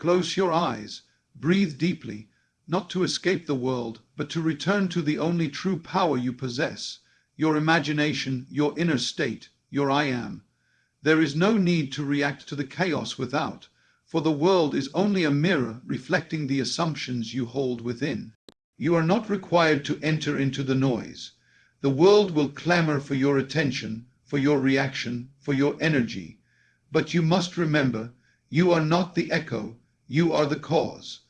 Close your eyes, breathe deeply, not to escape the world, but to return to the only true power you possess, your imagination, your inner state, your I am. There is no need to react to the chaos without, for the world is only a mirror reflecting the assumptions you hold within. You are not required to enter into the noise. The world will clamor for your attention, for your reaction, for your energy. But you must remember, you are not the echo, you are the cause.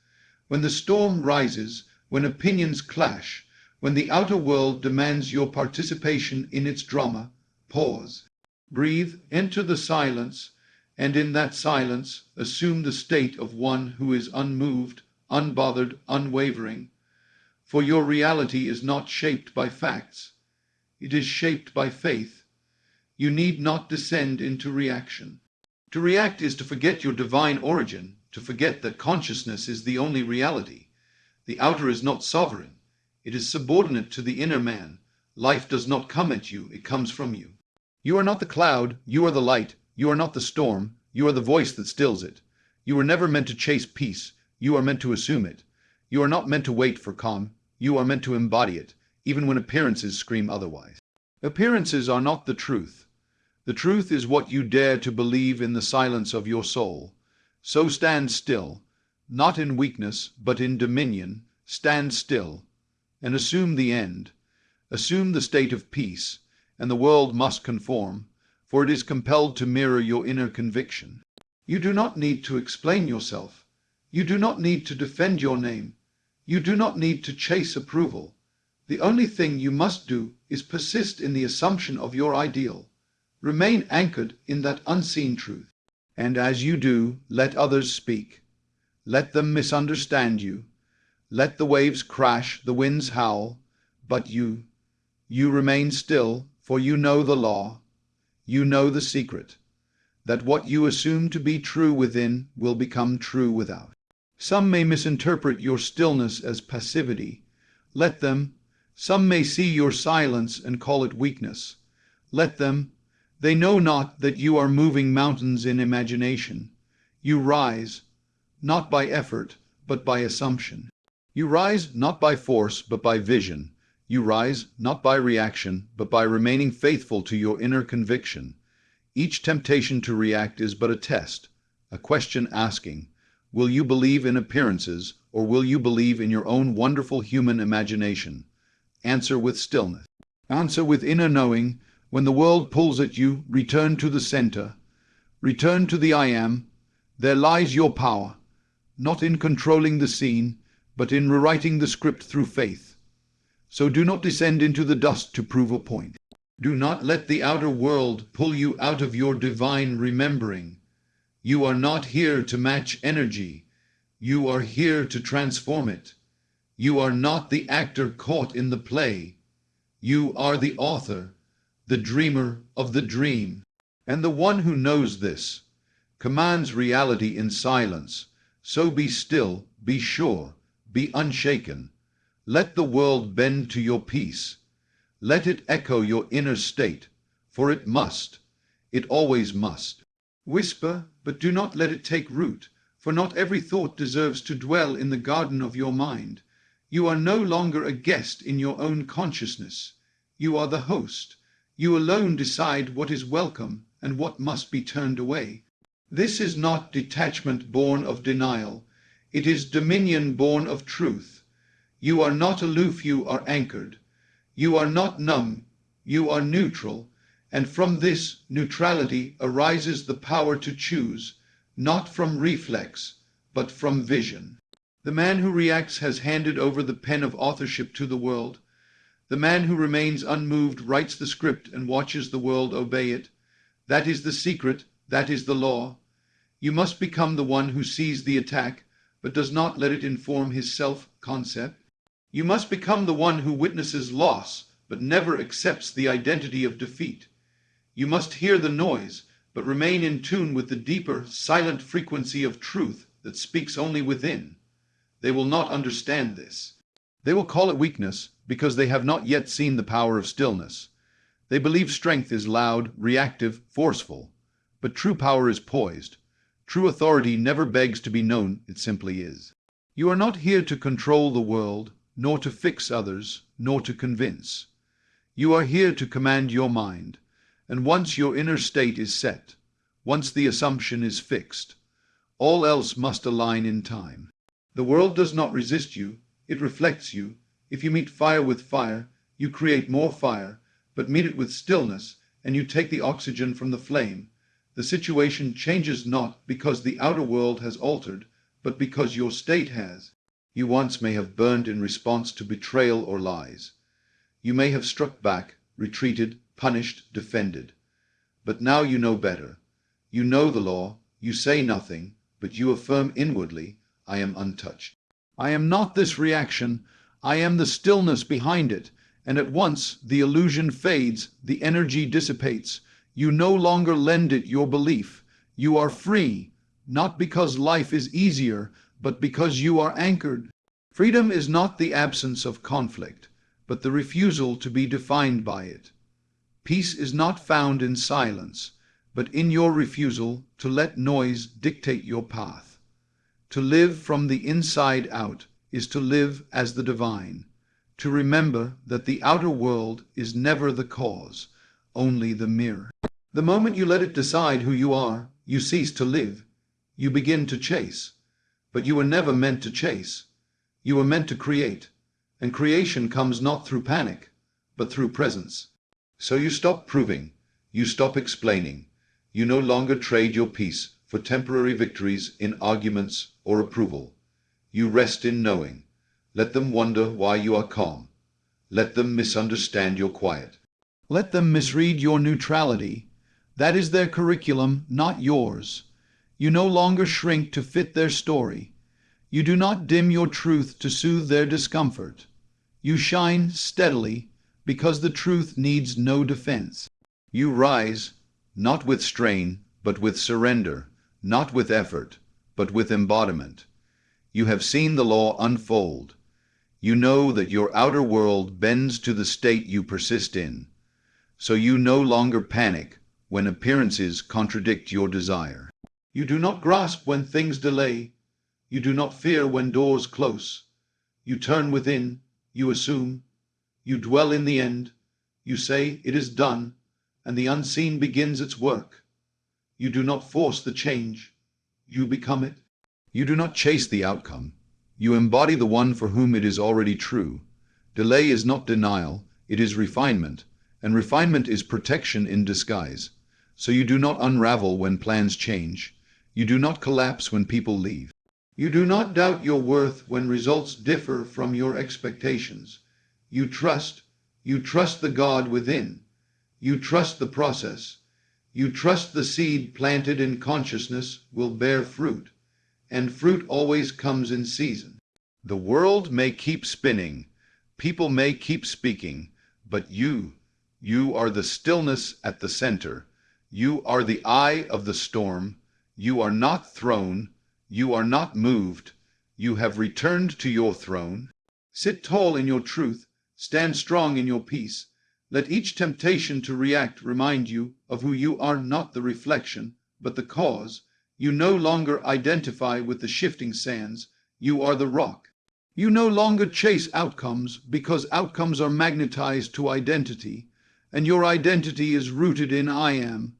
When the storm rises, when opinions clash, when the outer world demands your participation in its drama, pause. Breathe, enter the silence, and in that silence assume the state of one who is unmoved, unbothered, unwavering. For your reality is not shaped by facts. It is shaped by faith. You need not descend into reaction. To react is to forget your divine origin, to forget that consciousness is the only reality. The outer is not sovereign. It is subordinate to the inner man. Life does not come at you, it comes from you. You are not the cloud, you are the light. You are not the storm, you are the voice that stills it. You were never meant to chase peace, you are meant to assume it. You are not meant to wait for calm, you are meant to embody it, even when appearances scream otherwise. Appearances are not the truth. The truth is what you dare to believe in the silence of your soul. So stand still, not in weakness, but in dominion. Stand still, and assume the end. Assume the state of peace, and the world must conform, for it is compelled to mirror your inner conviction. You do not need to explain yourself. You do not need to defend your name. You do not need to chase approval. The only thing you must do is persist in the assumption of your ideal. Remain anchored in that unseen truth. And as you do, let others speak. Let them misunderstand you. Let the waves crash, the winds howl. But you remain still, for you know the law. You know the secret, that what you assume to be true within will become true without. Some may misinterpret your stillness as passivity. Let them. Some may see your silence and call it weakness. Let them. They know not that you are moving mountains in imagination. You rise, not by effort, but by assumption. You rise not by force, but by vision. You rise not by reaction, but by remaining faithful to your inner conviction. Each temptation to react is but a test, a question asking, will you believe in appearances, or will you believe in your own wonderful human imagination? Answer with stillness. Answer with inner knowing. When the world pulls at you, return to the center. Return to the I am. There lies your power, not in controlling the scene, but in rewriting the script through faith. So do not descend into the dust to prove a point. Do not let the outer world pull you out of your divine remembering. You are not here to match energy. You are here to transform it. You are not the actor caught in the play. You are the author, the dreamer of the dream. And the one who knows this commands reality in silence. So be still, be sure, be unshaken. Let the world bend to your peace. Let it echo your inner state, for it must. It always must. Whisper, but do not let it take root, for not every thought deserves to dwell in the garden of your mind. You are no longer a guest in your own consciousness. You are the host. You alone decide what is welcome and what must be turned away. This is not detachment born of denial. It is dominion born of truth. You are not aloof, you are anchored. You are not numb, you are neutral. And from this neutrality arises the power to choose, not from reflex, but from vision. The man who reacts has handed over the pen of authorship to the world. The man who remains unmoved writes the script and watches the world obey it. That is the secret, that is the law. You must become the one who sees the attack, but does not let it inform his self-concept. You must become the one who witnesses loss, but never accepts the identity of defeat. You must hear the noise, but remain in tune with the deeper, silent frequency of truth that speaks only within. They will not understand this. They will call it weakness because they have not yet seen the power of stillness. They believe strength is loud, reactive, forceful. But true power is poised. True authority never begs to be known, it simply is. You are not here to control the world, nor to fix others, nor to convince. You are here to command your mind, and once your inner state is set, once the assumption is fixed, all else must align in time. The world does not resist you, it reflects you. If you meet fire with fire, you create more fire, but meet it with stillness, and you take the oxygen from the flame. The situation changes not because the outer world has altered, but because your state has. You once may have burned in response to betrayal or lies. You may have struck back, retreated, punished, defended. But now you know better. You know the law, you say nothing, but you affirm inwardly, I am untouched. I am not this reaction, I am the stillness behind it, and at once the illusion fades, the energy dissipates. You no longer lend it your belief. You are free, not because life is easier, but because you are anchored. Freedom is not the absence of conflict, but the refusal to be defined by it. Peace is not found in silence, but in your refusal to let noise dictate your path. To live from the inside out is to live as the divine, to remember that the outer world is never the cause, only the mirror. The moment you let it decide who you are, you cease to live. You begin to chase. But you were never meant to chase. You were meant to create. And creation comes not through panic, but through presence. So you stop proving. You stop explaining. You no longer trade your peace for temporary victories in arguments or approval. You rest in knowing. Let them wonder why you are calm. Let them misunderstand your quiet. Let them misread your neutrality. That is their curriculum, not yours. You no longer shrink to fit their story. You do not dim your truth to soothe their discomfort. You shine steadily because the truth needs no defense. You rise, not with strain, but with surrender, not with effort, but with embodiment. You have seen the law unfold. You know that your outer world bends to the state you persist in. So you no longer panic when appearances contradict your desire. You do not grasp when things delay. You do not fear when doors close. You turn within, you assume, you dwell in the end, you say it is done, and the unseen begins its work. You do not force the change, you become it. You do not chase the outcome. You embody the one for whom it is already true. Delay is not denial, it is refinement, and refinement is protection in disguise. So you do not unravel when plans change. You do not collapse when people leave. You do not doubt your worth when results differ from your expectations. You trust the God within. You trust the process. You trust the seed planted in consciousness will bear fruit, and fruit always comes in season. The world may keep spinning, people may keep speaking, but you are the stillness at the center. You are the eye of the storm. You are not thrown. You are not moved. You have returned to your throne. Sit tall in your truth. Stand strong in your peace. Let each temptation to react remind you of who you are, not the reflection, but the cause. You no longer identify with the shifting sands. You are the rock. You no longer chase outcomes because outcomes are magnetized to identity, and your identity is rooted in I am.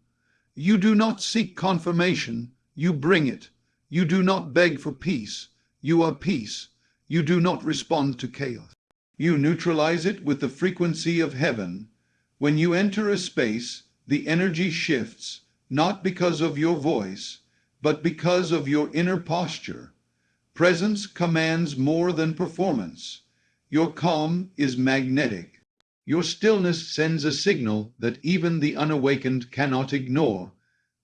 You do not seek confirmation, you bring it. You do not beg for peace, you are peace. You do not respond to chaos. You neutralize it with the frequency of heaven. When you enter a space, the energy shifts, not because of your voice, but because of your inner posture. Presence commands more than performance. Your calm is magnetic. Your stillness sends a signal that even the unawakened cannot ignore.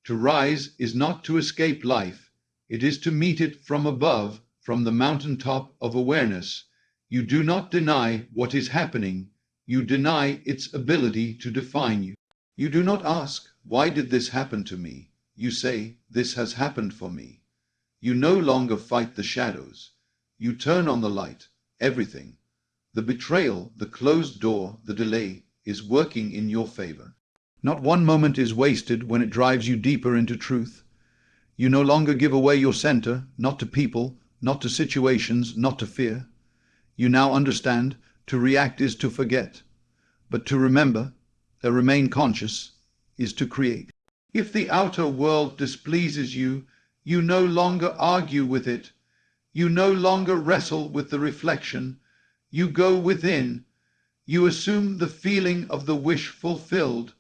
To rise is not to escape life. It is to meet it from above, from the mountaintop of awareness. You do not deny what is happening. You deny its ability to define you. You do not ask, why did this happen to me? You say, this has happened for me. You no longer fight the shadows. You turn on the light, everything. The betrayal, the closed door, the delay is working in your favor. Not one moment is wasted when it drives you deeper into truth. You no longer give away your center, not to people, not to situations, not to fear. You now understand to react is to forget, but to remember, to remain conscious, is to create. If the outer world displeases you, you no longer argue with it. You no longer wrestle with the reflection. You go within. You assume the feeling of the wish fulfilled.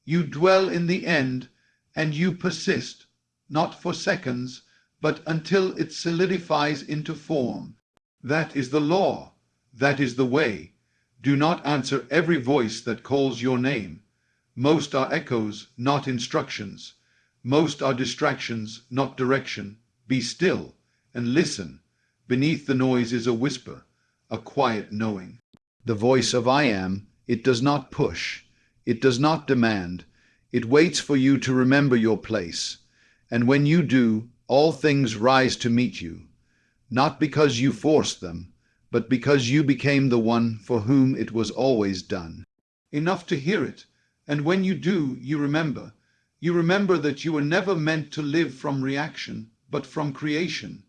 You dwell in the end, and you persist, not for seconds, but until it solidifies into form. That is the law. That is the way. Do not answer every voice that calls your name. Most are echoes, not instructions. Most are distractions, not direction. Be still and listen. Beneath the noise is a whisper, a quiet knowing. The voice of I am, it does not push. It does not demand. It waits for you to remember your place. And when you do, all things rise to meet you. Not because you forced them, but because you became the one for whom it was always done. Enough to hear it. And when you do, you remember. You remember that you were never meant to live from reaction, but from creation.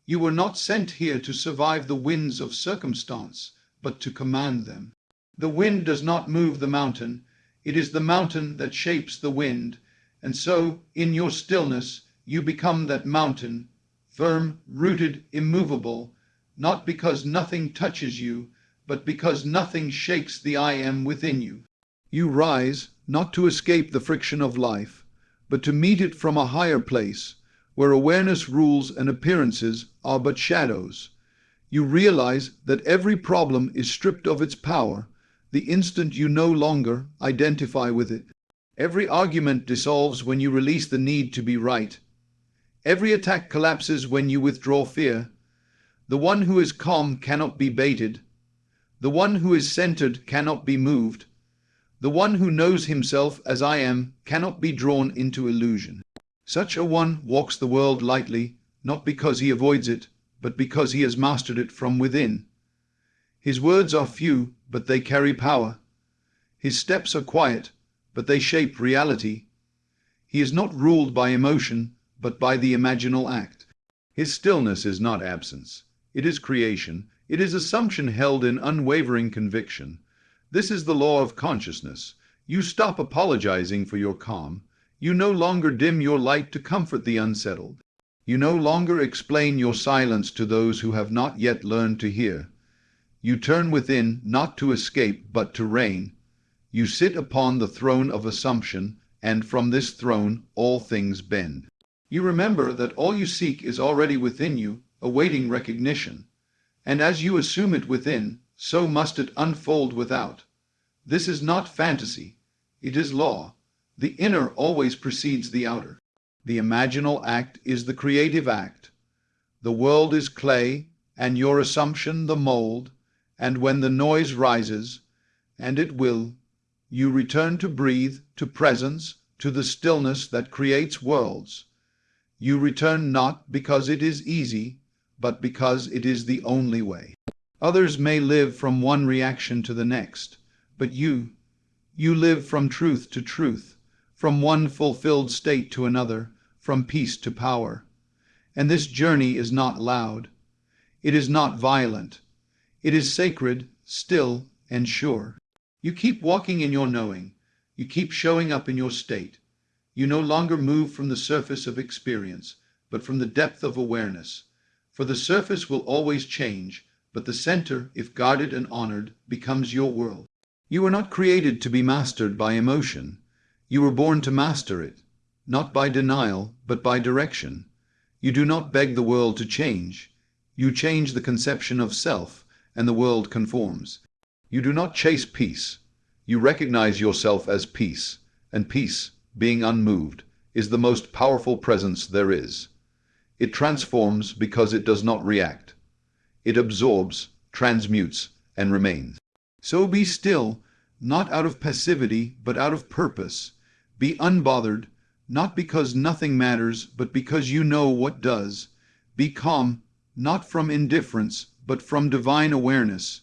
You were not sent here to survive the winds of circumstance, but to command them. The wind does not move the mountain. It is the mountain that shapes the wind. And so, in your stillness, you become that mountain, firm, rooted, immovable, not because nothing touches you, but because nothing shakes the I am within you. You rise, not to escape the friction of life, but to meet it from a higher place, where awareness rules and appearances are but shadows. You realize that every problem is stripped of its power the instant you no longer identify with it. Every argument dissolves when you release the need to be right. Every attack collapses when you withdraw fear. The one who is calm cannot be baited. The one who is centered cannot be moved. The one who knows himself as I am cannot be drawn into illusion. Such a one walks the world lightly, not because he avoids it, but because he has mastered it from within. His words are few, but they carry power. His steps are quiet, but they shape reality. He is not ruled by emotion, but by the imaginal act. His stillness is not absence. It is creation. It is assumption held in unwavering conviction. This is the law of consciousness. You stop apologizing for your calm. You no longer dim your light to comfort the unsettled. You no longer explain your silence to those who have not yet learned to hear. You turn within, not to escape, but to reign. You sit upon the throne of assumption, and from this throne all things bend. You remember that all you seek is already within you, awaiting recognition. And as you assume it within, so must it unfold without. This is not fantasy. It is law. The inner always precedes the outer. The imaginal act is the creative act. The world is clay, and your assumption the mold, and when the noise rises, and it will, you return to breathe, to presence, to the stillness that creates worlds. You return not because it is easy, but because it is the only way. Others may live from one reaction to the next, but you live from truth to truth, from one fulfilled state to another, from peace to power. And this journey is not loud. It is not violent. It is sacred, still, and sure. You keep walking in your knowing. You keep showing up in your state. You no longer move from the surface of experience, but from the depth of awareness. For the surface will always change, but the center, if guarded and honored, becomes your world. You were not created to be mastered by emotion. You were born to master it, not by denial, but by direction. You do not beg the world to change. You change the conception of self, and the world conforms. You do not chase peace. You recognize yourself as peace, and peace, being unmoved, is the most powerful presence there is. It transforms because it does not react. It absorbs, transmutes, and remains. So be still, not out of passivity, but out of purpose. Be unbothered, not because nothing matters, but because you know what does. Be calm, not from indifference, but from divine awareness.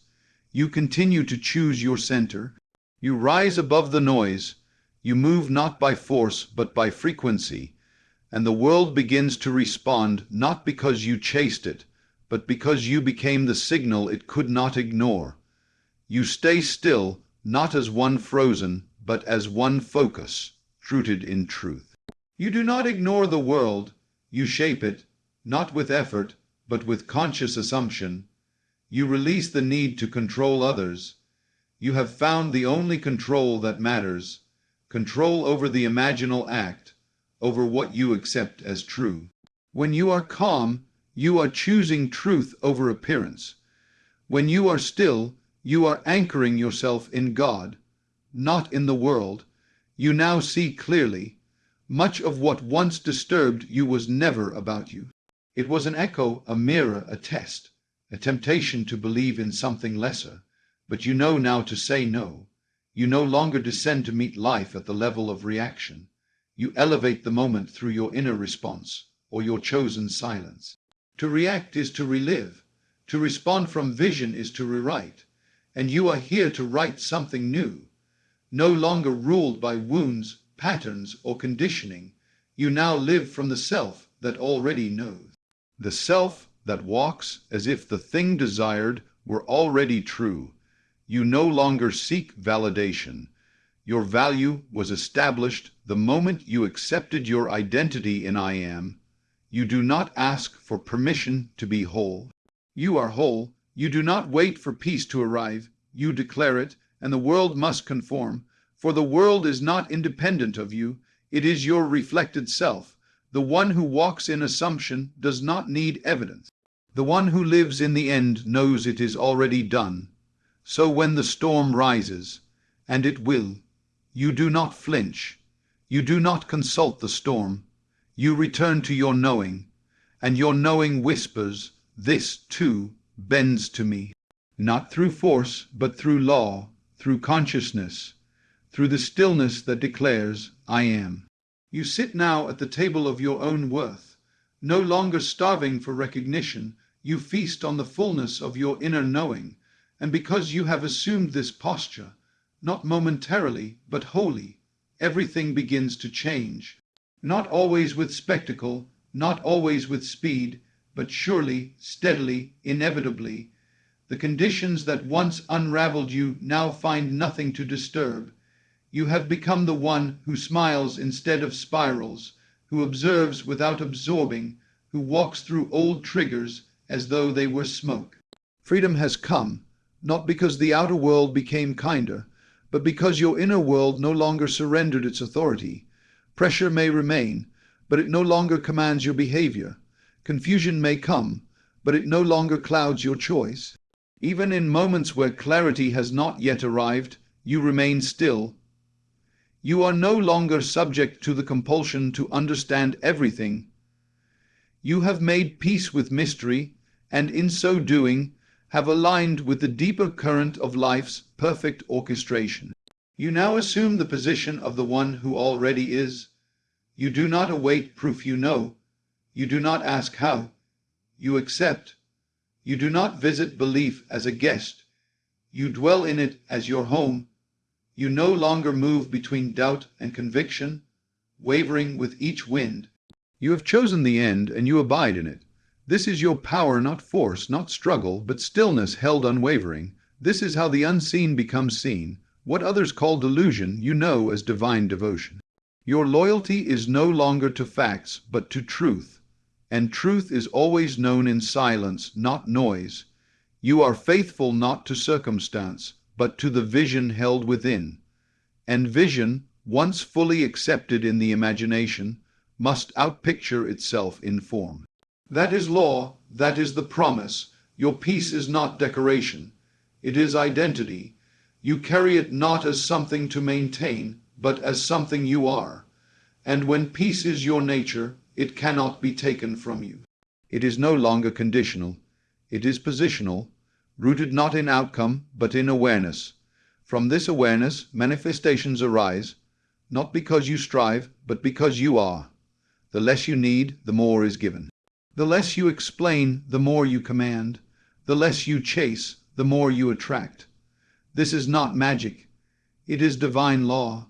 You continue to choose your center. You rise above the noise. You move not by force, but by frequency. and the world begins to respond not because you chased it, but because you became the signal it could not ignore. You stay still, not as one frozen, but as one focus, rooted in truth. You do not ignore the world, you shape it, not with effort, but with conscious assumption. You release the need to control others. You have found the only control that matters, control over the imaginal act, over what you accept as true. When you are calm, you are choosing truth over appearance. When you are still, you are anchoring yourself in God, not in the world. You now see clearly. Much of what once disturbed you was never about you. It was an echo, a mirror, a test, a temptation to believe in something lesser. But you know now to say no. You no longer descend to meet life at the level of reaction. You elevate the moment through your inner response, or your chosen silence. To react is to relive. To respond from vision is to rewrite. And you are here to write something new. No longer ruled by wounds, patterns, or conditioning. You now live from the self that already knows. The self that walks as if the thing desired were already true. You no longer seek validation. Your value was established the moment you accepted your identity in I am. You do not ask for permission to be whole. You are whole. You do not wait for peace to arrive. You declare it, and the world must conform. For the world is not independent of you. It is your reflected self. The one who walks in assumption does not need evidence. The one who lives in the end knows it is already done. So when the storm rises, and it will, you do not flinch. You do not consult the storm. You return to your knowing, and your knowing whispers, "This, too, bends to me." Not through force, but through law, through consciousness, through the stillness that declares, "I am." You sit now at the table of your own worth, no longer starving for recognition. You feast on the fullness of your inner knowing, and because you have assumed this posture, not momentarily, but wholly, everything begins to change. Not always with spectacle, not always with speed, but surely, steadily, inevitably. The conditions that once unraveled you now find nothing to disturb. You have become the one who smiles instead of spirals, who observes without absorbing, who walks through old triggers as though they were smoke. Freedom has come, not because the outer world became kinder, but because your inner world no longer surrendered its authority. Pressure may remain, but it no longer commands your behavior. Confusion may come, but it no longer clouds your choice. Even in moments where clarity has not yet arrived, you remain still. You are no longer subject to the compulsion to understand everything. You have made peace with mystery, and in so doing, have aligned with the deeper current of life's perfect orchestration. You now assume the position of the one who already is. You do not await proof you know. You do not ask how. You accept. You do not visit belief as a guest. You dwell in it as your home. You no longer move between doubt and conviction, wavering with each wind. You have chosen the end, and you abide in it. This is your power, not force, not struggle, but stillness held unwavering. This is how the unseen becomes seen. What others call delusion, you know as divine devotion. Your loyalty is no longer to facts, but to truth. And truth is always known in silence, not noise. You are faithful not to circumstance, but to the vision held within. And vision, once fully accepted in the imagination, must outpicture itself in form. That is law, that is the promise. Your peace is not decoration. It is identity. You carry it not as something to maintain, but as something you are. And when peace is your nature, it cannot be taken from you. It is no longer conditional. It is positional, rooted not in outcome, but in awareness. From this awareness, manifestations arise, not because you strive, but because you are. The less you need, the more is given. The less you explain, the more you command. The less you chase, the more you attract. This is not magic. It is divine law.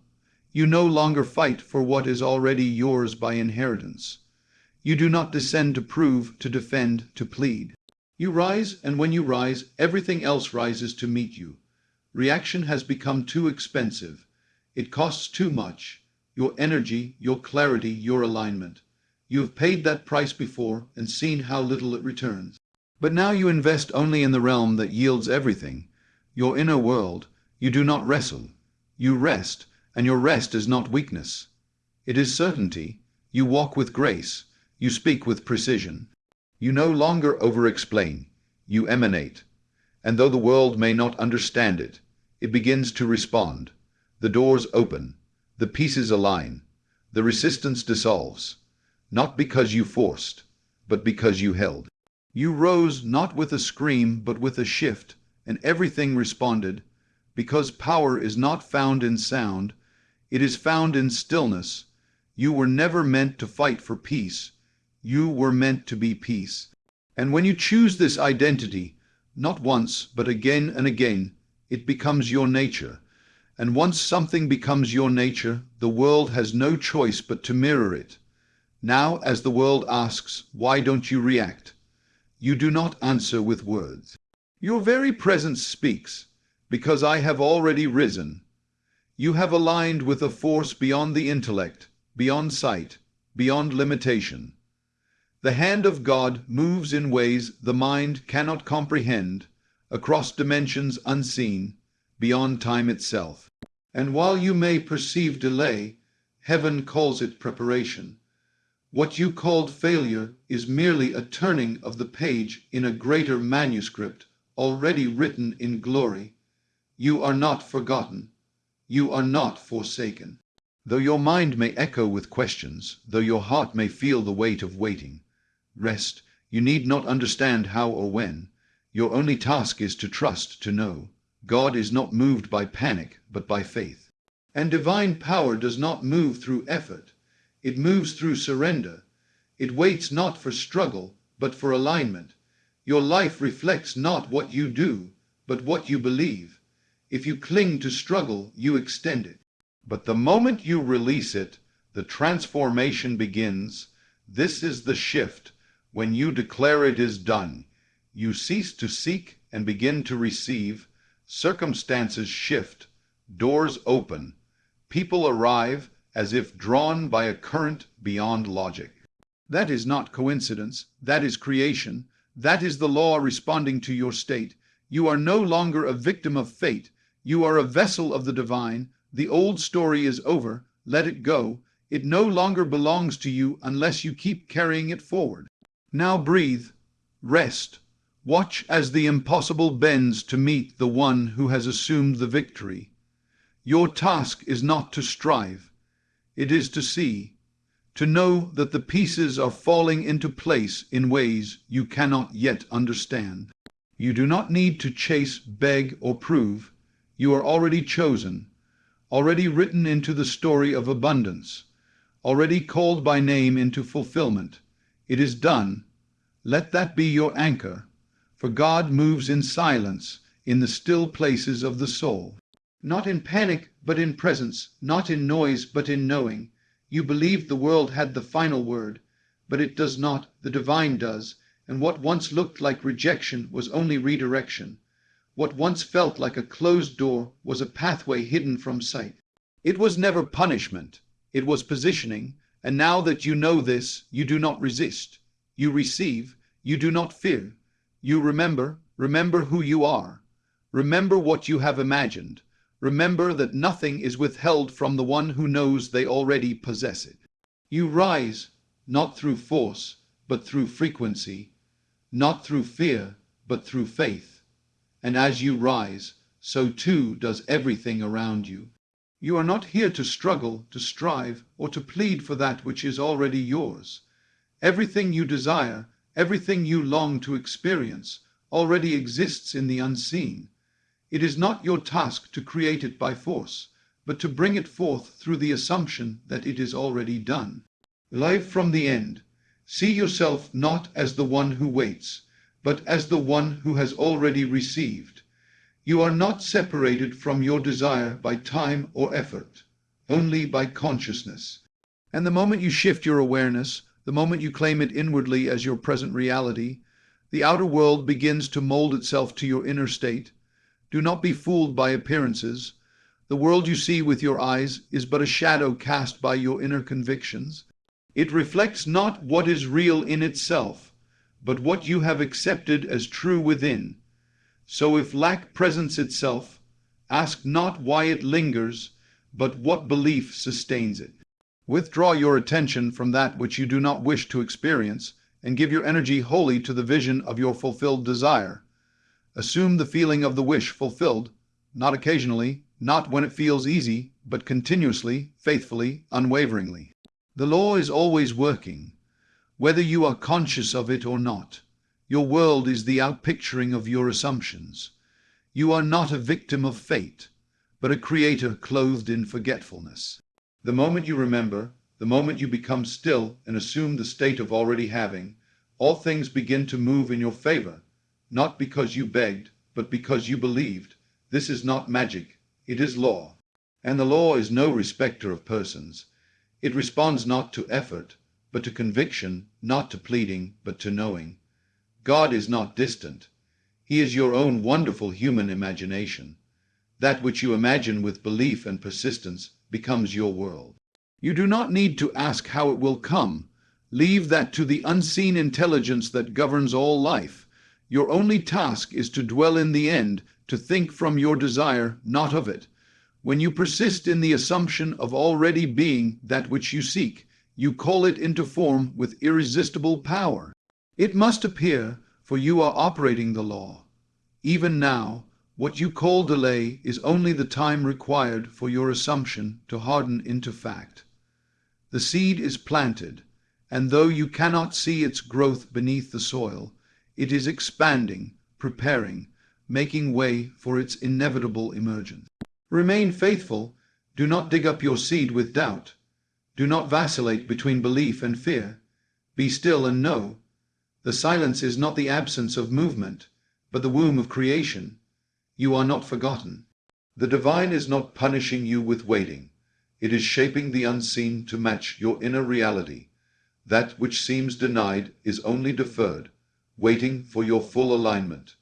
You no longer fight for what is already yours by inheritance. You do not descend to prove, to defend, to plead. You rise, and when you rise, everything else rises to meet you. Reaction has become too expensive. It costs too much. Your energy, your clarity, your alignment. You have paid that price before and seen how little it returns. But now you invest only in the realm that yields everything, your inner world. You do not wrestle. You rest, and your rest is not weakness. It is certainty. You walk with grace. You speak with precision. You no longer over-explain. You emanate. And though the world may not understand it, it begins to respond. The doors open. The pieces align. The resistance dissolves. Not because you forced, but because you held. You rose not with a scream, but with a shift, and everything responded, because power is not found in sound, it is found in stillness. You were never meant to fight for peace. You were meant to be peace. And when you choose this identity, not once, but again and again, it becomes your nature. And once something becomes your nature, the world has no choice but to mirror it. Now, as the world asks, why don't you react? You do not answer with words. Your very presence speaks, because I have already risen. You have aligned with a force beyond the intellect, beyond sight, beyond limitation. The hand of God moves in ways the mind cannot comprehend, across dimensions unseen, beyond time itself. And while you may perceive delay, heaven calls it preparation. What you called failure is merely a turning of the page in a greater manuscript already written in glory. You are not forgotten. You are not forsaken. Though your mind may echo with questions, though your heart may feel the weight of waiting, rest. You need not understand how or when. Your only task is to trust, to know. God is not moved by panic, but by faith. And divine power does not move through effort. It moves through surrender. It waits not for struggle, but for alignment. Your life reflects not what you do, but what you believe. If you cling to struggle, you extend it. But the moment you release it, the transformation begins. This is the shift. When you declare it is done, you cease to seek and begin to receive. Circumstances shift. Doors open. People arrive, as if drawn by a current beyond logic. That is not coincidence. That is creation. That is the law responding to your state. You are no longer a victim of fate. You are a vessel of the divine. The old story is over. Let it go. It no longer belongs to you unless you keep carrying it forward. Now breathe. Rest. Watch as the impossible bends to meet the one who has assumed the victory. Your task is not to strive. It is to see, to know that the pieces are falling into place in ways you cannot yet understand. You do not need to chase, beg, or prove. You are already chosen, already written into the story of abundance, already called by name into fulfillment. It is done. Let that be your anchor, for God moves in silence, in the still places of the soul. Not in panic, but in presence, not in noise, but in knowing. You believed the world had the final word, but it does not, the divine does, and what once looked like rejection was only redirection. What once felt like a closed door was a pathway hidden from sight. It was never punishment, it was positioning, and now that you know this, you do not resist. You receive, you do not fear. You remember who you are. Remember what you have imagined. Remember that nothing is withheld from the one who knows they already possess it. You rise, not through force, but through frequency, not through fear, but through faith. And as you rise, so too does everything around you. You are not here to struggle, to strive, or to plead for that which is already yours. Everything you desire, everything you long to experience, already exists in the unseen. It is not your task to create it by force, but to bring it forth through the assumption that it is already done. Live from the end. See yourself not as the one who waits, but as the one who has already received. You are not separated from your desire by time or effort. only by consciousness. And the moment you shift your awareness, the moment you claim it inwardly as your present reality, the outer world begins to mold itself to your inner state. Do not be fooled by appearances. The world you see with your eyes is but a shadow cast by your inner convictions. It reflects not what is real in itself, but what you have accepted as true within. So if lack presents itself, ask not why it lingers, but what belief sustains it. Withdraw your attention from that which you do not wish to experience, and give your energy wholly to the vision of your fulfilled desire. Assume the feeling of the wish fulfilled, not occasionally, not when it feels easy, but continuously, faithfully, unwaveringly. The law is always working, whether you are conscious of it or not. Your world is the outpicturing of your assumptions. You are not a victim of fate, but a creator clothed in forgetfulness. The moment you remember, the moment you become still and assume the state of already having, all things begin to move in your favor, not because you begged, but because you believed. This is not magic, it is law. And the law is no respecter of persons. It responds not to effort, but to conviction, not to pleading, but to knowing. God is not distant. He is your own wonderful human imagination. That which you imagine with belief and persistence becomes your world. You do not need to ask how it will come. Leave that to the unseen intelligence that governs all life. Your only task is to dwell in the end, to think from your desire, not of it. When you persist in the assumption of already being that which you seek, you call it into form with irresistible power. It must appear, for you are operating the law. Even now, what you call delay is only the time required for your assumption to harden into fact. The seed is planted, and though you cannot see its growth beneath the soil, it is expanding, preparing, making way for its inevitable emergence. Remain faithful. Do not dig up your seed with doubt. Do not vacillate between belief and fear. Be still and know. The silence is not the absence of movement, but the womb of creation. You are not forgotten. The divine is not punishing you with waiting. It is shaping the unseen to match your inner reality. That which seems denied is only deferred, waiting for your full alignment.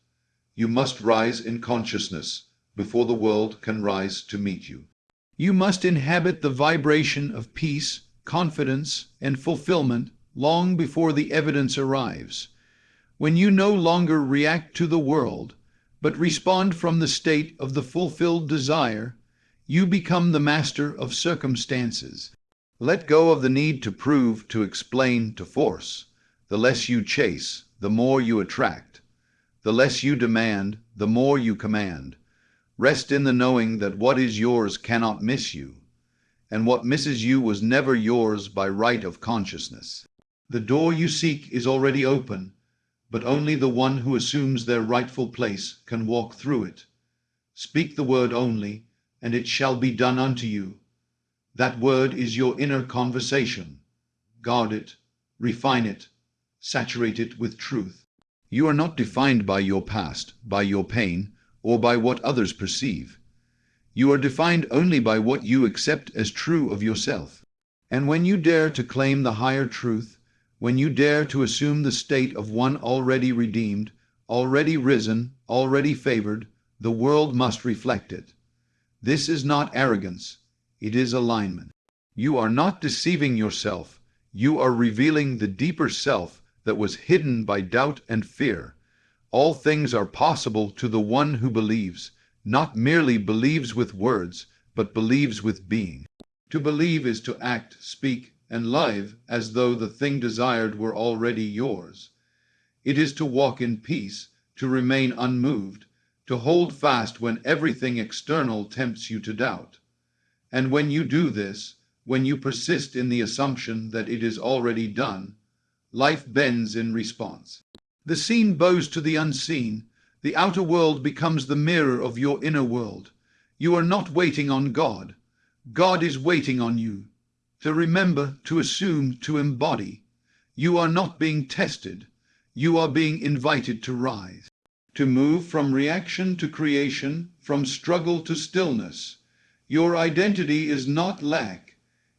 You must rise in consciousness before the world can rise to meet you. You must inhabit the vibration of peace, confidence, and fulfillment long before the evidence arrives. When you no longer react to the world, but respond from the state of the fulfilled desire, you become the master of circumstances. Let go of the need to prove, to explain, to force. The less you chase, the more you attract. The less you demand, the more you command. Rest in the knowing that what is yours cannot miss you, and what misses you was never yours by right of consciousness. The door you seek is already open, but only the one who assumes their rightful place can walk through it. Speak the word only, and it shall be done unto you. That word is your inner conversation. Guard it, refine it, saturate it with truth. You are not defined by your past, by your pain, or by what others perceive. You are defined only by what you accept as true of yourself. And when you dare to claim the higher truth, when you dare to assume the state of one already redeemed, already risen, already favored, the world must reflect it. This is not arrogance, it is alignment. You are not deceiving yourself, you are revealing the deeper self that was hidden by doubt and fear. All things are possible to the one who believes, not merely believes with words, but believes with being. To believe is to act, speak, and live as though the thing desired were already yours. It is to walk in peace, to remain unmoved, to hold fast when everything external tempts you to doubt. And when you do this, when you persist in the assumption that it is already done, life bends in response. The seen bows to the unseen. The outer world becomes the mirror of your inner world. You are not waiting on God. God is waiting on you. To remember, to assume, to embody. You are not being tested. You are being invited to rise. To move from reaction to creation, from struggle to stillness. Your identity is not lack.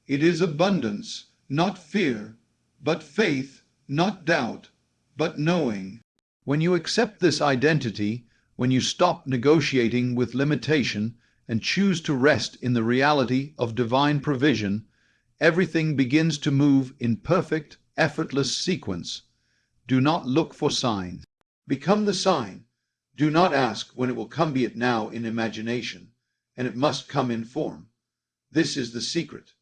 It is abundance, not fear, but faith, not doubt, but knowing. When you accept this identity, when you stop negotiating with limitation and choose to rest in the reality of divine provision, everything begins to move in perfect, effortless sequence. Do not look for signs. Become the sign. Do not ask when it will come, be it now in imagination, and it must come in form. This is the secret.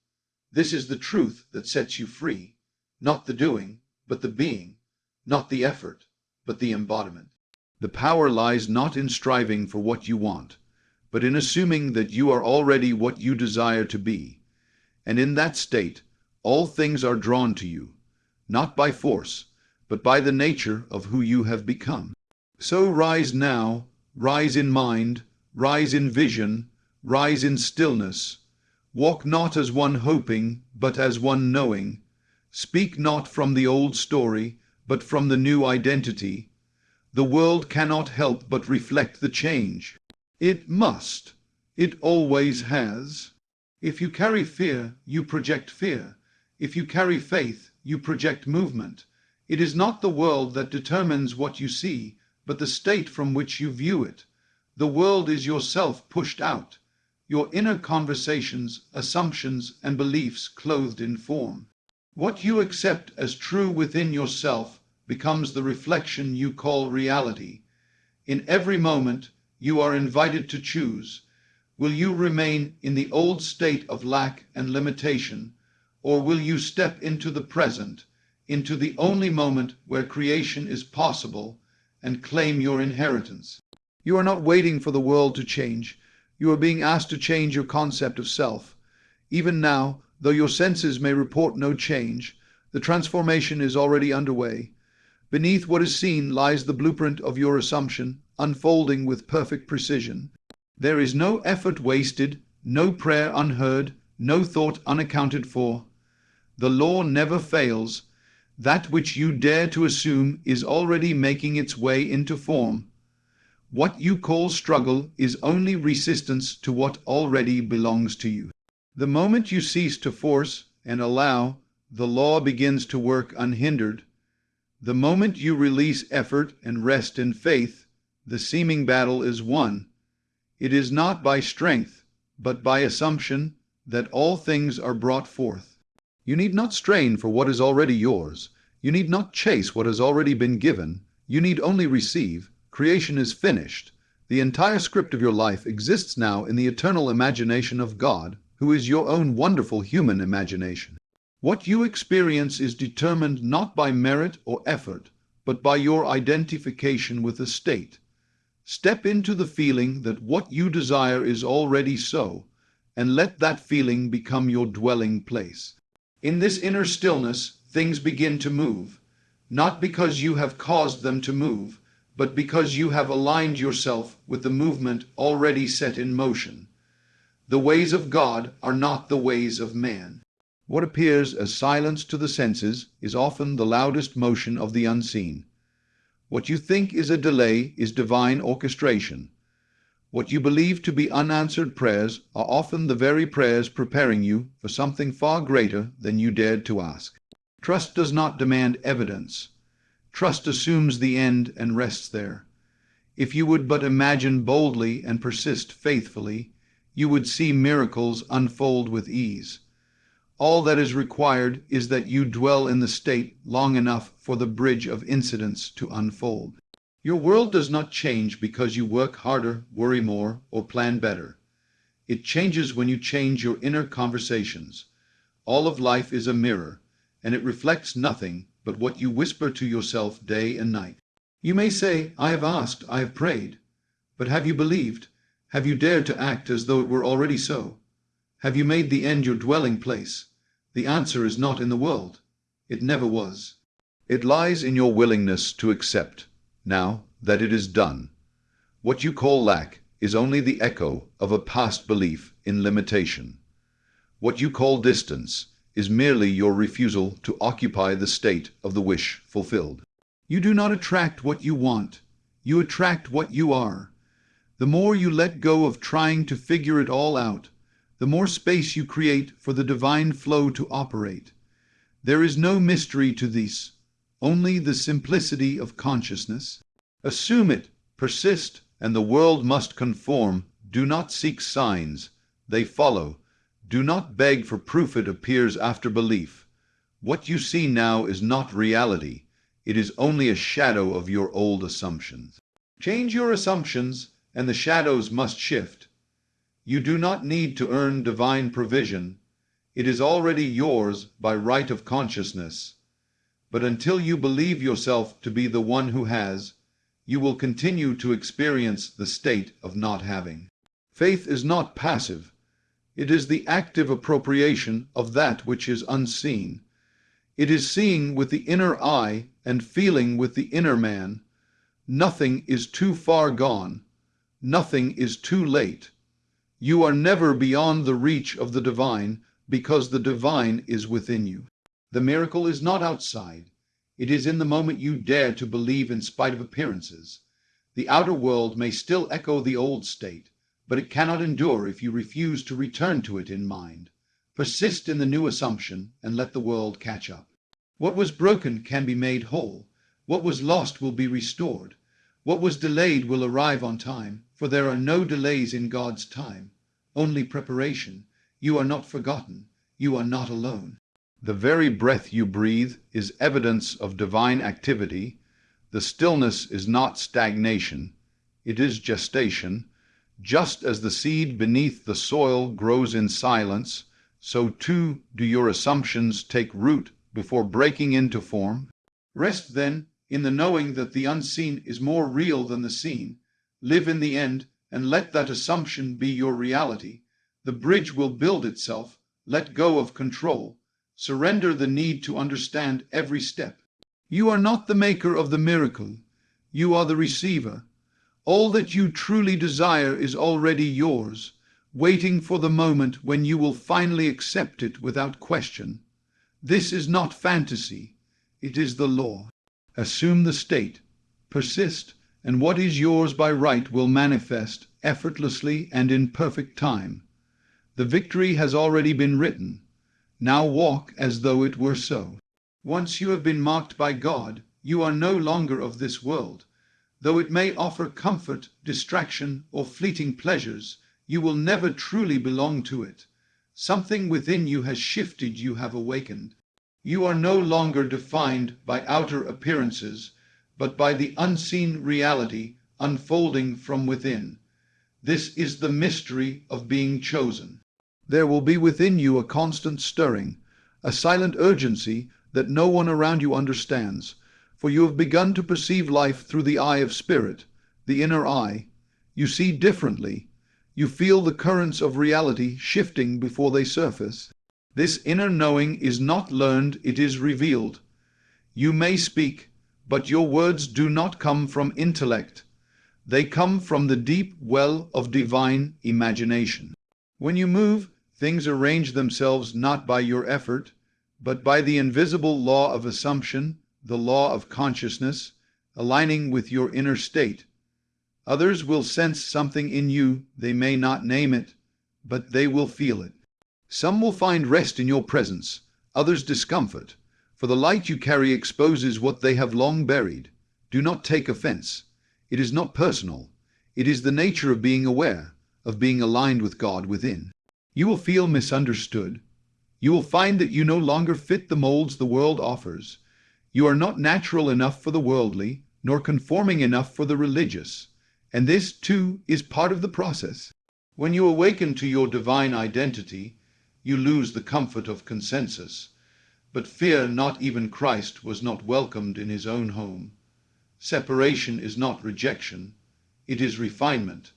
This is the truth that sets you free. Not the doing, but the being. Not the effort, but the embodiment. The power lies not in striving for what you want, but in assuming that you are already what you desire to be. And in that state, all things are drawn to you, not by force, but by the nature of who you have become. So rise now, rise in mind, rise in vision, rise in stillness. Walk not as one hoping, but as one knowing. Speak not from the old story, but from the new identity. The world cannot help but reflect the change. It must. It always has. If you carry fear, you project fear. If you carry faith, you project movement. It is not the world that determines what you see, but the state from which you view it. The world is yourself pushed out, your inner conversations, assumptions, and beliefs clothed in form. What you accept as true within yourself becomes the reflection you call reality. In every moment, you are invited to choose. Will you remain in the old state of lack and limitation, or will you step into the present, into the only moment where creation is possible, and claim your inheritance? You are not waiting for the world to change. You are being asked to change your concept of self. Even now, though your senses may report no change, the transformation is already underway. Beneath what is seen lies the blueprint of your assumption, unfolding with perfect precision. There is no effort wasted, no prayer unheard, no thought unaccounted for. The law never fails. That which you dare to assume is already making its way into form. What you call struggle is only resistance to what already belongs to you. The moment you cease to force and allow, the law begins to work unhindered. The moment you release effort and rest in faith, the seeming battle is won. It is not by strength, but by assumption, that all things are brought forth. You need not strain for what is already yours. You need not chase what has already been given. You need only receive. Creation is finished. The entire script of your life exists now in the eternal imagination of God, who is your own wonderful human imagination. What you experience is determined not by merit or effort, but by your identification with the state. Step into the feeling that what you desire is already so, and let that feeling become your dwelling place. In this inner stillness, things begin to move, not because you have caused them to move, but because you have aligned yourself with the movement already set in motion. The ways of God are not the ways of man. What appears as silence to the senses is often the loudest motion of the unseen. What you think is a delay is divine orchestration. What you believe to be unanswered prayers are often the very prayers preparing you for something far greater than you dared to ask. Trust does not demand evidence. Trust assumes the end and rests there. If you would but imagine boldly and persist faithfully, you would see miracles unfold with ease. All that is required is that you dwell in the state long enough for the bridge of incidents to unfold. Your world does not change because you work harder, worry more, or plan better. It changes when you change your inner conversations. All of life is a mirror, and it reflects nothing but what you whisper to yourself day and night. You may say, I have asked, I have prayed. But have you believed? Have you dared to act as though it were already so? Have you made the end your dwelling place? The answer is not in the world. It never was. It lies in your willingness to accept, now, that it is done. What you call lack is only the echo of a past belief in limitation. What you call distance is merely your refusal to occupy the state of the wish fulfilled. You do not attract what you want. You attract what you are. The more you let go of trying to figure it all out, the more space you create for the divine flow to operate. There is no mystery to this, only the simplicity of consciousness. Assume it, persist, and the world must conform. Do not seek signs, they follow. Do not beg for proof, it appears after belief. What you see now is not reality. It is only a shadow of your old assumptions. Change your assumptions, and the shadows must shift. You do not need to earn divine provision. It is already yours by right of consciousness. But until you believe yourself to be the one who has, you will continue to experience the state of not having. Faith is not passive. It is the active appropriation of that which is unseen. It is seeing with the inner eye and feeling with the inner man. Nothing is too far gone. Nothing is too late. You are never beyond the reach of the divine, because the divine is within you. The miracle is not outside. It is in the moment you dare to believe in spite of appearances. The outer world may still echo the old state, but it cannot endure if you refuse to return to it in mind. Persist in the new assumption and let the world catch up. What was broken can be made whole. What was lost will be restored. What was delayed will arrive on time, for there are no delays in God's time, only preparation. You are not forgotten. You are not alone. The very breath you breathe is evidence of divine activity. The stillness is not stagnation. It is gestation. Just as the seed beneath the soil grows in silence, so too do your assumptions take root before breaking into form. Rest, then, in the knowing that the unseen is more real than the seen. Live in the end, and let that assumption be your reality. The bridge will build itself. Let go of control. Surrender the need to understand every step. You are not the maker of the miracle. You are the receiver. All that you truly desire is already yours, waiting for the moment when you will finally accept it without question. This is not fantasy. It is the law. Assume the state. Persist, and what is yours by right will manifest effortlessly and in perfect time. The victory has already been written. Now walk as though it were so. Once you have been marked by God, you are no longer of this world. Though it may offer comfort, distraction, or fleeting pleasures, you will never truly belong to it. Something within you has shifted, you have awakened. You are no longer defined by outer appearances, but by the unseen reality unfolding from within. This is the mystery of being chosen. There will be within you a constant stirring, a silent urgency that no one around you understands, for you have begun to perceive life through the eye of spirit, the inner eye. You see differently. You feel the currents of reality shifting before they surface. This inner knowing is not learned, it is revealed. You may speak, but your words do not come from intellect. They come from the deep well of divine imagination. When you move, things arrange themselves not by your effort, but by the invisible law of assumption, the law of consciousness, aligning with your inner state. Others will sense something in you. They may not name it, but they will feel it. Some will find rest in your presence, others discomfort, for the light you carry exposes what they have long buried. Do not take offense. It is not personal. It is the nature of being aware, of being aligned with God within. You will feel misunderstood. You will find that you no longer fit the molds the world offers. You are not natural enough for the worldly, nor conforming enough for the religious. And this, too, is part of the process. When you awaken to your divine identity, you lose the comfort of consensus. But fear not, even Christ was not welcomed in his own home. Separation is not rejection. It is refinement.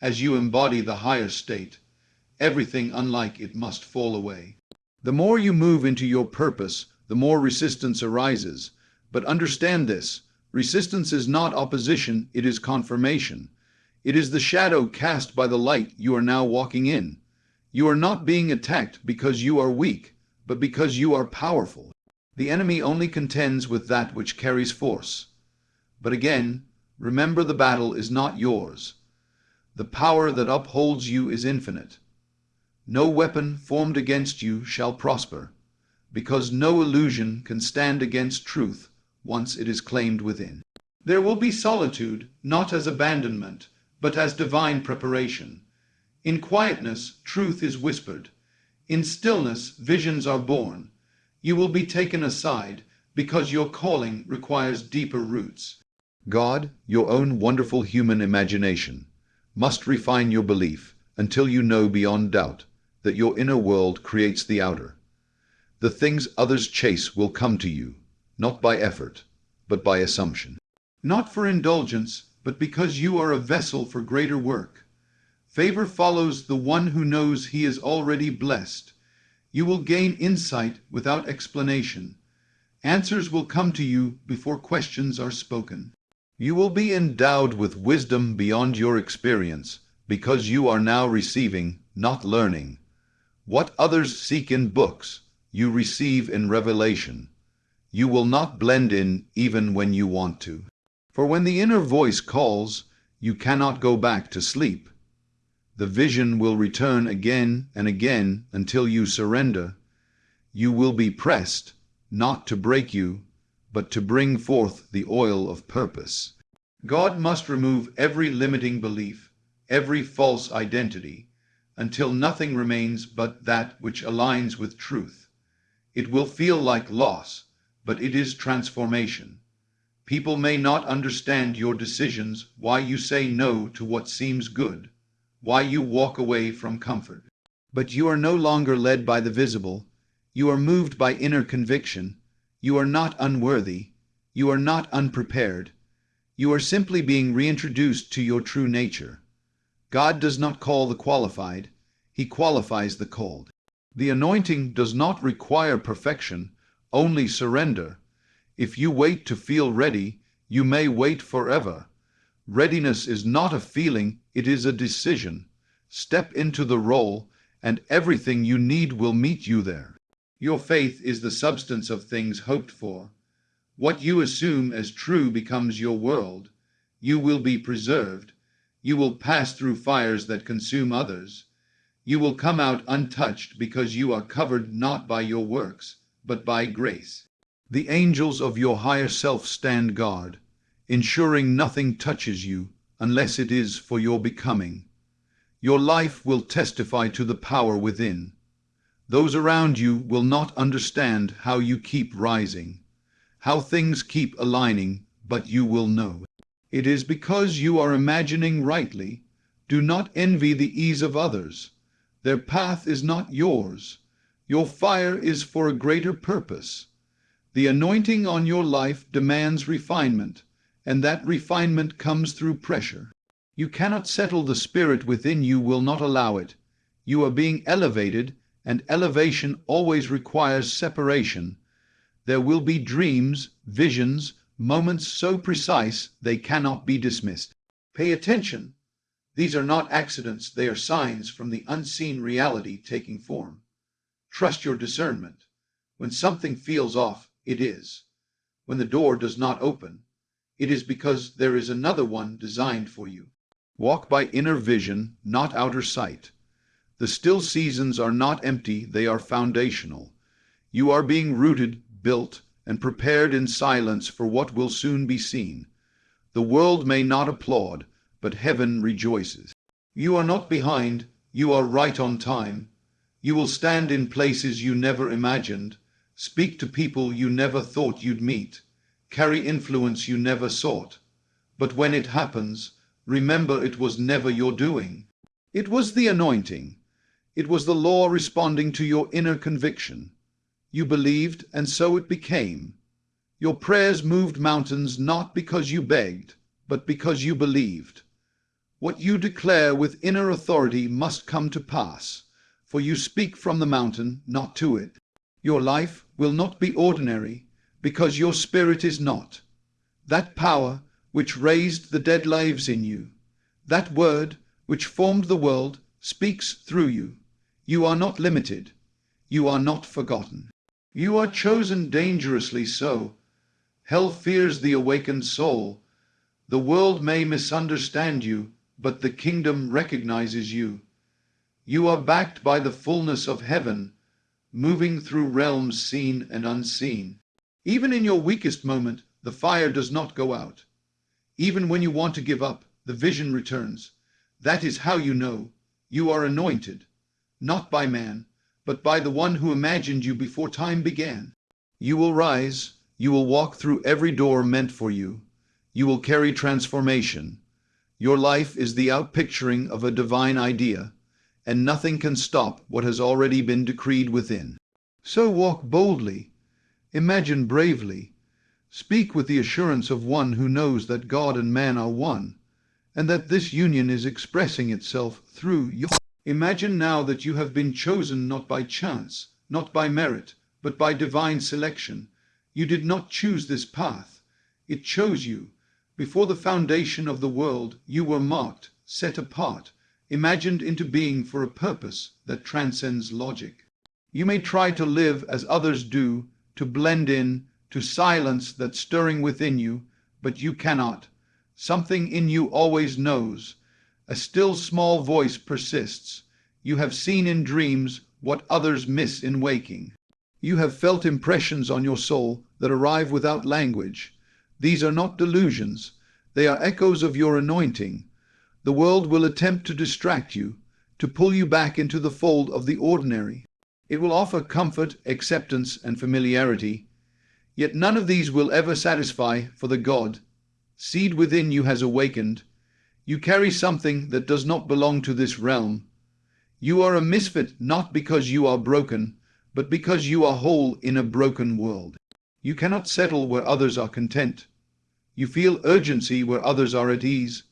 As you embody the higher state, everything unlike it must fall away. The more you move into your purpose, the more resistance arises. But understand this, resistance is not opposition, it is confirmation. It is the shadow cast by the light you are now walking in. You are not being attacked because you are weak, but because you are powerful. The enemy only contends with that which carries force. But again, remember, the battle is not yours. The power that upholds you is infinite. No weapon formed against you shall prosper, because no illusion can stand against truth once it is claimed within. There will be solitude, not as abandonment, but as divine preparation. In quietness, truth is whispered. In stillness, visions are born. You will be taken aside, because your calling requires deeper roots. God, your own wonderful human imagination, must refine your belief until you know beyond doubt that your inner world creates the outer. The things others chase will come to you, not by effort, but by assumption. Not for indulgence, but because you are a vessel for greater work. Favor follows the one who knows he is already blessed. You will gain insight without explanation. Answers will come to you before questions are spoken. You will be endowed with wisdom beyond your experience, because you are now receiving, not learning. What others seek in books, you receive in revelation. You will not blend in even when you want to. For when the inner voice calls, you cannot go back to sleep. The vision will return again and again until you surrender. You will be pressed, not to break you, but to bring forth the oil of purpose. God must remove every limiting belief, every false identity, until nothing remains but that which aligns with truth. It will feel like loss, but it is transformation. People may not understand your decisions, why you say no to what seems good, why you walk away from comfort. But you are no longer led by the visible. You are moved by inner conviction. You are not unworthy. You are not unprepared. You are simply being reintroduced to your true nature. God does not call the qualified. He qualifies the called. The anointing does not require perfection, only surrender. If you wait to feel ready, you may wait forever. Readiness is not a feeling, it is a decision. Step into the role, and everything you need will meet you there. Your faith is the substance of things hoped for. What you assume as true becomes your world. You will be preserved. You will pass through fires that consume others. You will come out untouched because you are covered not by your works, but by grace. The angels of your higher self stand guard, ensuring nothing touches you unless it is for your becoming. Your life will testify to the power within. Those around you will not understand how you keep rising, how things keep aligning, but you will know. It is because you are imagining rightly. Do not envy the ease of others. Their path is not yours. Your fire is for a greater purpose. The anointing on your life demands refinement, and that refinement comes through pressure. You cannot settle the spirit within you, will not allow it. You are being elevated, and elevation always requires separation. There will be dreams, visions, moments so precise they cannot be dismissed. Pay attention. These are not accidents, they are signs from the unseen reality taking form. Trust your discernment. When something feels off, it is. When the door does not open, it is because there is another one designed for you. Walk by inner vision, not outer sight. The still seasons are not empty, they are foundational. You are being rooted, built, and prepared in silence for what will soon be seen. The world may not applaud, but heaven rejoices. You are not behind, you are right on time. You will stand in places you never imagined, speak to people you never thought you'd meet, carry influence you never sought. But when it happens, remember it was never your doing. It was the anointing. It was the law responding to your inner conviction. You believed, and so it became. Your prayers moved mountains not because you begged, but because you believed. What you declare with inner authority must come to pass, for you speak from the mountain, not to it. Your life will not be ordinary, because your spirit is not. That power which raised the dead lives in you, that word which formed the world, speaks through you. You are not limited. You are not forgotten. You are chosen dangerously so. Hell fears the awakened soul. The world may misunderstand you, but the kingdom recognizes you. You are backed by the fullness of heaven, moving through realms seen and unseen. Even in your weakest moment, the fire does not go out. Even when you want to give up, the vision returns. That is how you know you are anointed, not by man, but by the one who imagined you before time began. You will rise, you will walk through every door meant for you. You will carry transformation. Your life is the outpicturing of a divine idea, and nothing can stop what has already been decreed within. So walk boldly, imagine bravely, speak with the assurance of one who knows that God and man are one, and that this union is expressing itself through you. Imagine now that you have been chosen not by chance, not by merit, but by divine selection. You did not choose this path. It chose you. Before the foundation of the world, you were marked, set apart, imagined into being for a purpose that transcends logic. You may try to live as others do, to blend in, to silence that stirring within you, but you cannot. Something in you always knows. A still small voice persists. You have seen in dreams what others miss in waking. You have felt impressions on your soul that arrive without language. These are not delusions. They are echoes of your anointing. The world will attempt to distract you, to pull you back into the fold of the ordinary. It will offer comfort, acceptance, and familiarity. Yet none of these will ever satisfy, for the God seed within you has awakened. You carry something that does not belong to this realm. You are a misfit not because you are broken, but because you are whole in a broken world. You cannot settle where others are content. You feel urgency where others are at ease.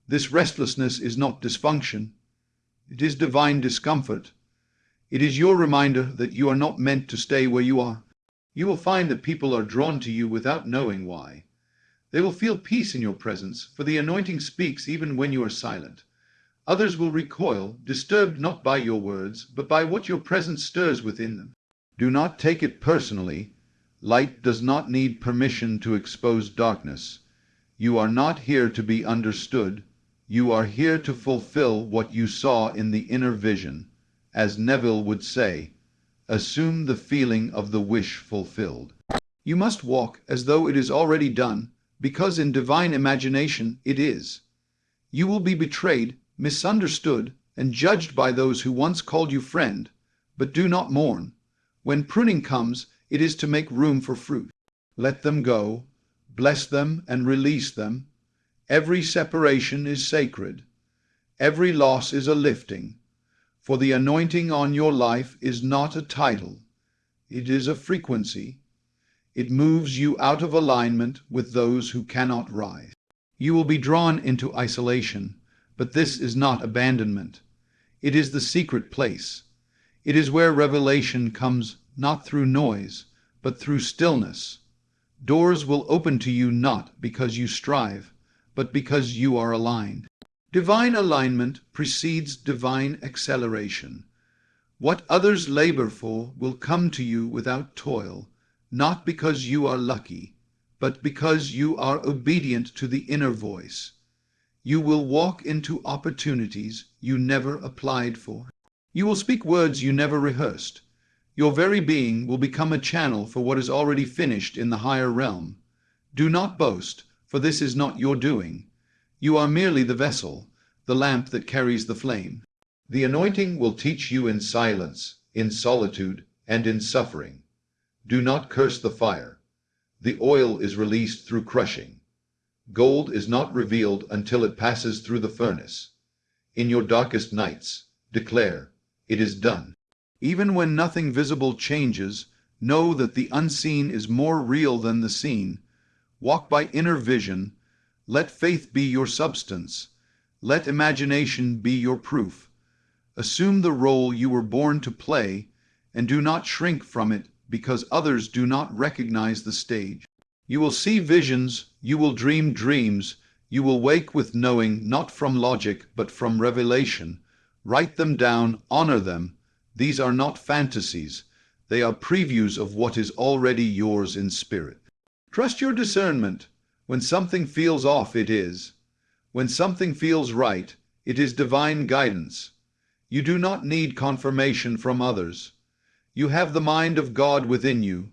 This restlessness is not dysfunction. It is divine discomfort. It is your reminder that you are not meant to stay where you are. You will find that people are drawn to you without knowing why. They will feel peace in your presence, for the anointing speaks even when you are silent. Others will recoil, disturbed not by your words, but by what your presence stirs within them. Do not take it personally. Light does not need permission to expose darkness. You are not here to be understood. You are here to fulfill what you saw in the inner vision. As Neville would say, assume the feeling of the wish fulfilled. You must walk as though it is already done, because in divine imagination it is. You will be betrayed, misunderstood, and judged by those who once called you friend, but do not mourn. When pruning comes, it is to make room for fruit. Let them go, bless them and release them. Every separation is sacred. Every loss is a lifting. For the anointing on your life is not a title. It is a frequency. It moves you out of alignment with those who cannot rise. You will be drawn into isolation, but this is not abandonment. It is the secret place. It is where revelation comes not through noise, but through stillness. Doors will open to you not because you strive, but because you are aligned. Divine alignment precedes divine acceleration. What others labor for will come to you without toil, not because you are lucky, but because you are obedient to the inner voice. You will walk into opportunities you never applied for. You will speak words you never rehearsed. Your very being will become a channel for what is already finished in the higher realm. Do not boast, for this is not your doing. You are merely the vessel, the lamp that carries the flame. The anointing will teach you in silence, in solitude, and in suffering. Do not curse the fire. The oil is released through crushing. Gold is not revealed until it passes through the furnace. In your darkest nights, declare, it is done. Even when nothing visible changes, know that the unseen is more real than the seen. Walk by inner vision. Let faith be your substance. Let imagination be your proof. Assume the role you were born to play, and do not shrink from it because others do not recognize the stage. You will see visions, you will dream dreams, you will wake with knowing not from logic but from revelation. Write them down, honor them. These are not fantasies. They are previews of what is already yours in spirit. Trust your discernment. When something feels off, it is. When something feels right, it is divine guidance. You do not need confirmation from others. You have the mind of God within you.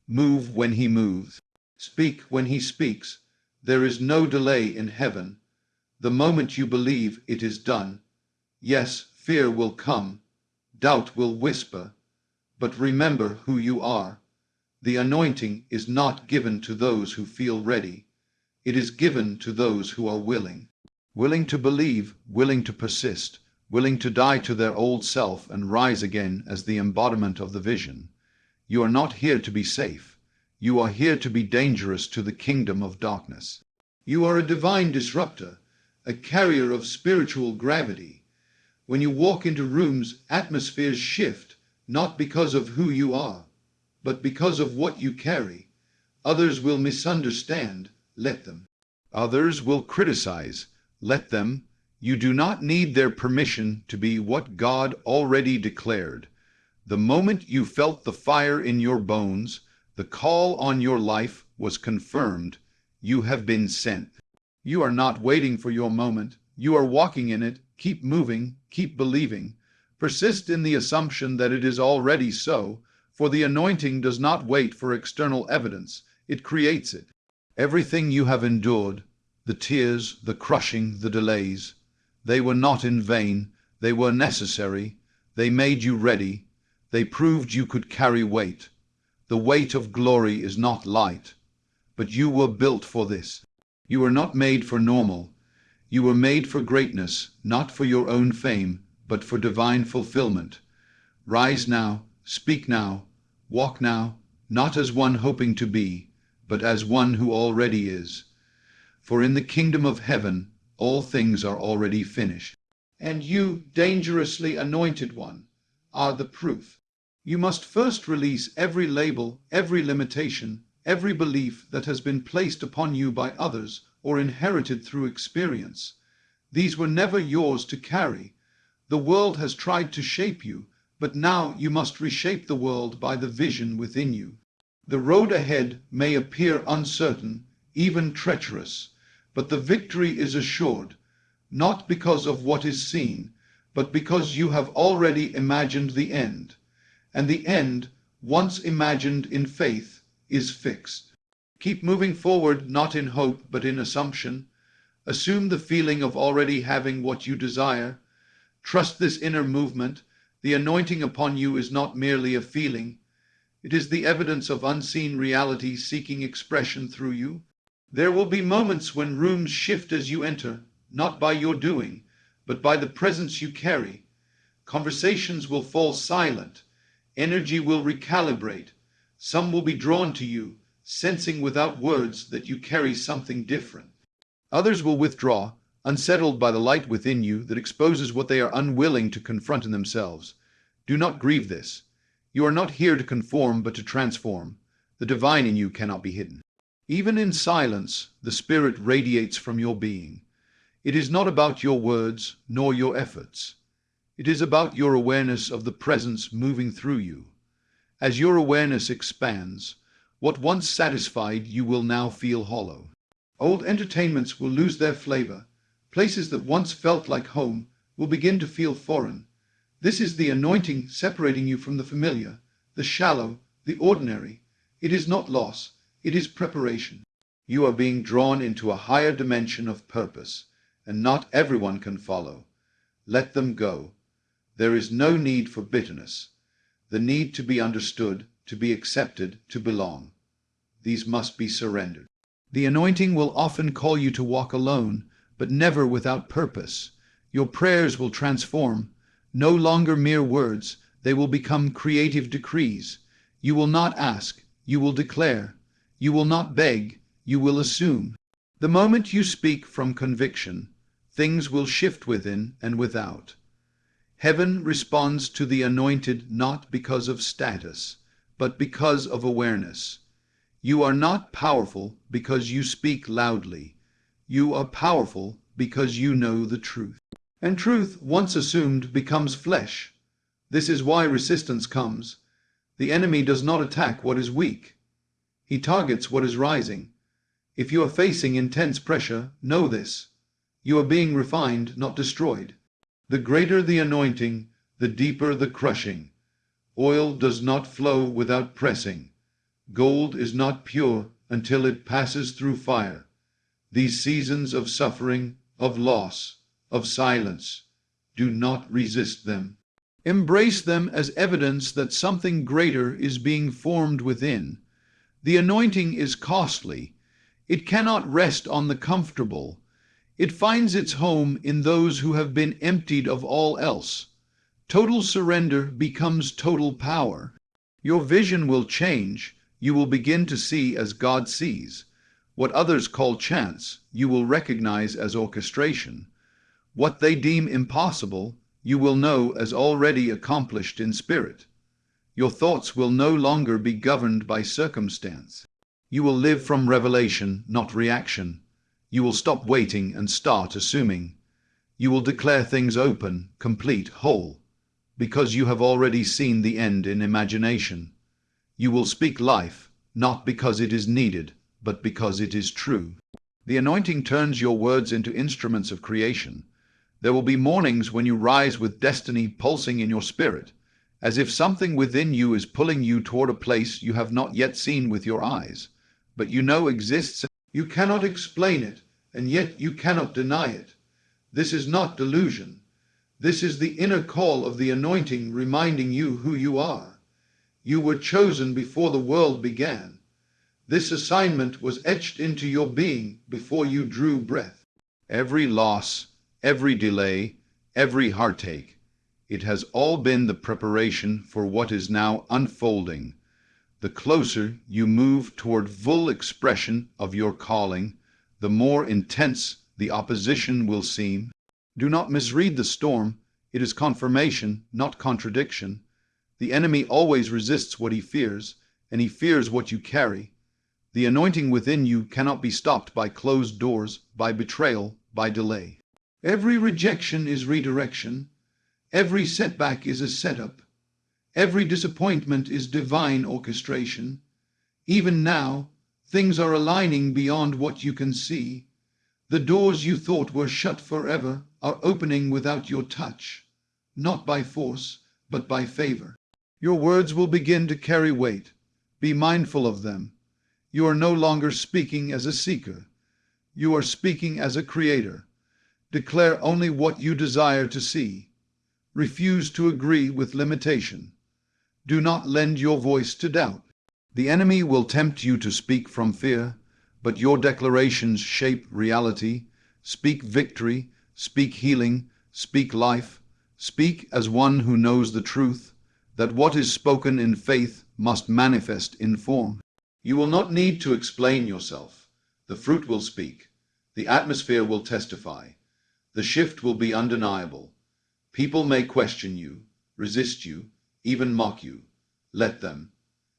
Move when he moves. Speak when he speaks. There is no delay in heaven. The moment you believe, it is done. Yes, fear will come. Doubt will whisper. But remember who you are. The anointing is not given to those who feel ready. It is given to those who are willing. Willing to believe, willing to persist, willing to die to their old self and rise again as the embodiment of the vision. You are not here to be safe. You are here to be dangerous to the kingdom of darkness. You are a divine disruptor, a carrier of spiritual gravity. When you walk into rooms, atmospheres shift, not because of who you are, but because of what you carry. Others will misunderstand. Let them. Others will criticize. Let them. You do not need their permission to be what God already declared. The moment you felt the fire in your bones, the call on your life was confirmed. You have been sent. You are not waiting for your moment. You are walking in it. Keep moving. Keep believing. Persist in the assumption that it is already so, for the anointing does not wait for external evidence. It creates it. Everything you have endured, the tears, the crushing, the delays, they were not in vain. They were necessary. They made you ready. They proved you could carry weight. The weight of glory is not light, but you were built for this. You were not made for normal. You were made for greatness, not for your own fame, but for divine fulfillment. Rise now, speak now, walk now, not as one hoping to be, but as one who already is. For in the kingdom of heaven, all things are already finished. And you, dangerously anointed one, are the proof. You must first release every label, every limitation, every belief that has been placed upon you by others or inherited through experience. These were never yours to carry. The world has tried to shape you, but now you must reshape the world by the vision within you. The road ahead may appear uncertain, even treacherous, but the victory is assured, not because of what is seen, but because you have already imagined the end. And the end, once imagined in faith, is fixed. Keep moving forward, not in hope, but in assumption. Assume the feeling of already having what you desire. Trust this inner movement. The anointing upon you is not merely a feeling. It is the evidence of unseen reality seeking expression through you. There will be moments when rooms shift as you enter, not by your doing, but by the presence you carry. Conversations will fall silent. Energy will recalibrate. Some will be drawn to you, sensing without words that you carry something different. Others will withdraw, unsettled by the light within you that exposes what they are unwilling to confront in themselves. Do not grieve this. You are not here to conform, but to transform. The divine in you cannot be hidden. Even in silence, the Spirit radiates from your being. It is not about your words, nor your efforts. It is about your awareness of the presence moving through you. As your awareness expands, what once satisfied you will now feel hollow. Old entertainments will lose their flavor. Places that once felt like home will begin to feel foreign. This is the anointing separating you from the familiar, the shallow, the ordinary. It is not loss. It is preparation. You are being drawn into a higher dimension of purpose, and not everyone can follow. Let them go. There is no need for bitterness. The need to be understood, to be accepted, to belong. These must be surrendered. The anointing will often call you to walk alone, but never without purpose. Your prayers will transform. No longer mere words, they will become creative decrees. You will not ask, you will declare. You will not beg, you will assume. The moment you speak from conviction, things will shift within and without. Heaven responds to the anointed not because of status, but because of awareness. You are not powerful because you speak loudly. You are powerful because you know the truth. And truth, once assumed, becomes flesh. This is why resistance comes. The enemy does not attack what is weak. He targets what is rising. If you are facing intense pressure, know this. You are being refined, not destroyed. The greater the anointing, the deeper the crushing. Oil does not flow without pressing. Gold is not pure until it passes through fire. These seasons of suffering, of loss, of silence, do not resist them. Embrace them as evidence that something greater is being formed within. The anointing is costly. It cannot rest on the comfortable. It finds its home in those who have been emptied of all else. Total surrender becomes total power. Your vision will change. You will begin to see as God sees. What others call chance, you will recognize as orchestration. What they deem impossible, you will know as already accomplished in spirit. Your thoughts will no longer be governed by circumstance. You will live from revelation, not reaction. You will stop waiting and start assuming. You will declare things open, complete, whole, because you have already seen the end in imagination. You will speak life, not because it is needed, but because it is true. The anointing turns your words into instruments of creation. There will be mornings when you rise with destiny pulsing in your spirit, as if something within you is pulling you toward a place you have not yet seen with your eyes, but you know exists. You cannot explain it, and yet you cannot deny it. This is not delusion. This is the inner call of the anointing reminding you who you are. You were chosen before the world began. This assignment was etched into your being before you drew breath. Every loss, every delay, every heartache, it has all been the preparation for what is now unfolding. The closer you move toward full expression of your calling, the more intense the opposition will seem. Do not misread the storm. It is confirmation, not contradiction. The enemy always resists what he fears, and he fears what you carry. The anointing within you cannot be stopped by closed doors, by betrayal, by delay. Every rejection is redirection. Every setback is a setup. Every disappointment is divine orchestration. Even now, things are aligning beyond what you can see. The doors you thought were shut forever are opening without your touch, not by force, but by favor. Your words will begin to carry weight. Be mindful of them. You are no longer speaking as a seeker. You are speaking as a creator. Declare only what you desire to see. Refuse to agree with limitation. Do not lend your voice to doubt. The enemy will tempt you to speak from fear, but your declarations shape reality. Speak victory, speak healing, speak life. Speak as one who knows the truth, that what is spoken in faith must manifest in form. You will not need to explain yourself. The fruit will speak. The atmosphere will testify. The shift will be undeniable. People may question you, resist you, even mock you. Let them.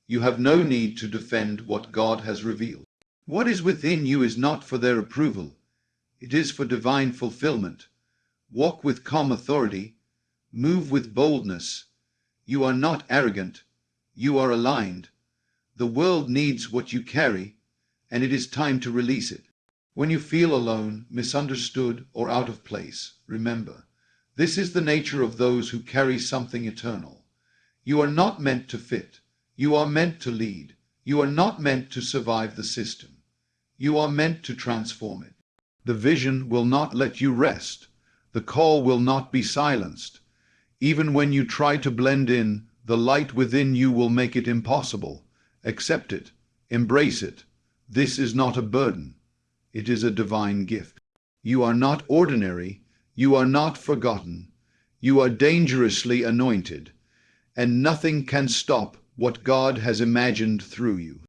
You have no need to defend what God has revealed. What is within you is not for their approval. It is for divine fulfillment. Walk with calm authority. Move with boldness. You are not arrogant. You are aligned. The world needs what you carry, and it is time to release it. When you feel alone, misunderstood, or out of place, remember, this is the nature of those who carry something eternal. You are not meant to fit. You are meant to lead. You are not meant to survive the system. You are meant to transform it. The vision will not let you rest. The call will not be silenced. Even when you try to blend in, the light within you will make it impossible. Accept it. Embrace it. This is not a burden. It is a divine gift. You are not ordinary. You are not forgotten. You are dangerously anointed, and nothing can stop what God has imagined through you.